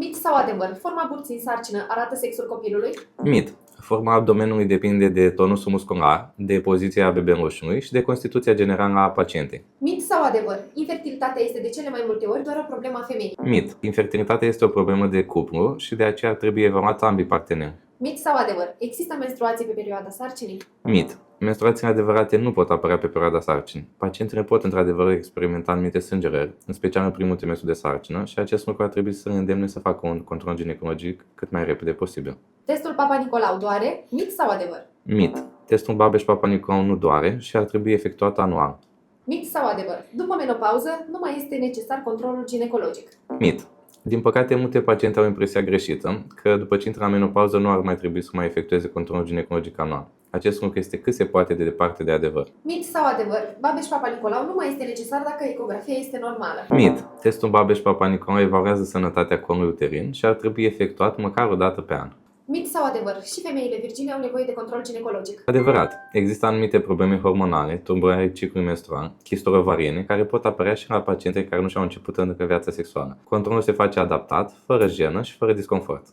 Mit sau adevăr? Forma burții în sarcină arată sexul copilului? Mit. Forma abdomenului depinde de tonusul muscular, de poziția bebelușului și de constituția generală a pacientei. Mit sau adevăr? Infertilitatea este de cele mai multe ori doar o problemă a femeii. Mit. Infertilitatea este o problemă de cuplu și de aceea trebuie evaluat ambii parteneri. Mit sau adevăr? Există menstruații pe perioada sarcinii? Mit. Menstruațiile adevărate nu pot apărea pe perioada sarcinii. Pacientele pot într-adevăr experimenta anumite sângerări, în special în primul trimestru de sarcină, și acest lucru ar trebui să îl îndemne să facă un control ginecologic cât mai repede posibil. Testul Papa Nicolau doare? Mit sau adevăr? Mit. Testul Babeș-Papa Nicolau nu doare și ar trebui efectuat anual. Mit sau adevăr? După menopauză nu mai este necesar controlul ginecologic. Mit. Din păcate, multe paciente au impresia greșită că după ce intră la menopauză nu ar mai trebui să mai efectueze controlul ginecologic anual. Acest lucru este cât se poate de departe de adevăr. Mit sau adevăr? Babeș-Papa Nicolau nu mai este necesar dacă ecografia este normală. Mit. Testul Babeș-Papa Nicolau evaluează sănătatea colului uterin și ar trebui efectuat măcar o dată pe an. Mit sau adevăr? Și femeile virgine au nevoie de control ginecologic. Adevărat, există anumite probleme hormonale, tulburări ciclului menstrual, chisturi ovariene, care pot apărea și la paciente care nu și-au început încă viața sexuală. Controlul se face adaptat, fără jenă și fără disconfort.